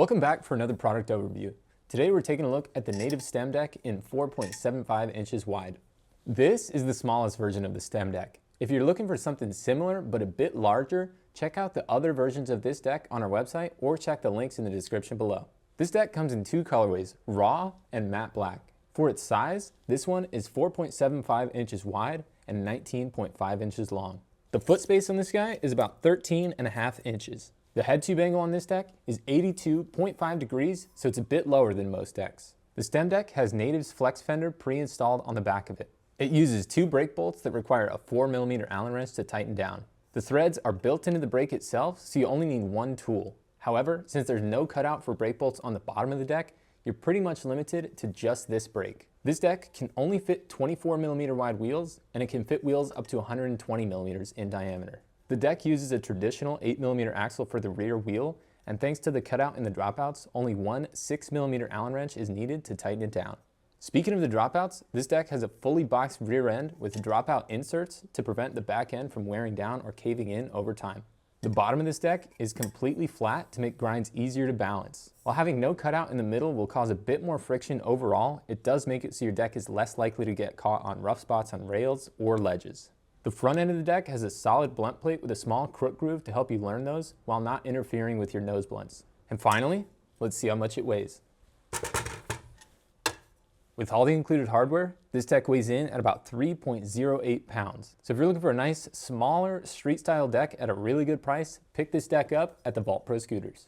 Welcome back for another product overview. Today we're taking a look at the native stem deck in 4.75 inches wide. This is the smallest version of the stem deck. If you're looking for something similar but a bit larger, check out the other versions of this deck on our website or check the links in the description below. This deck comes in two colorways, raw and matte black. For its size, this one is 4.75 inches wide and 19.5 inches long. The foot space on this guy is about 13.5 inches. The head tube angle on this deck is 82.5 degrees, so it's a bit lower than most decks. The stem deck has Native's flex fender pre-installed on the back of it. It uses two brake bolts that require a 4mm Allen wrench to tighten down. The threads are built into the brake itself, so you only need one tool. However, since there's no cutout for brake bolts on the bottom of the deck, you're pretty much limited to just this brake. This deck can only fit 24mm wide wheels, and it can fit wheels up to 120mm in diameter. The deck uses a traditional 8mm axle for the rear wheel, and thanks to the cutout in the dropouts, only one 6mm Allen wrench is needed to tighten it down. Speaking of the dropouts, this deck has a fully boxed rear end with dropout inserts to prevent the back end from wearing down or caving in over time. The bottom of this deck is completely flat to make grinds easier to balance. While having no cutout in the middle will cause a bit more friction overall, it does make it so your deck is less likely to get caught on rough spots on rails or ledges. The front end of the deck has a solid blunt plate with a small crook groove to help you learn those while not interfering with your nose blunts. And finally, let's see how much it weighs. With all the included hardware, this deck weighs in at about 3.08 pounds. So if you're looking for a nice, smaller, street-style deck at a really good price, pick this deck up at the Vault Pro Scooters.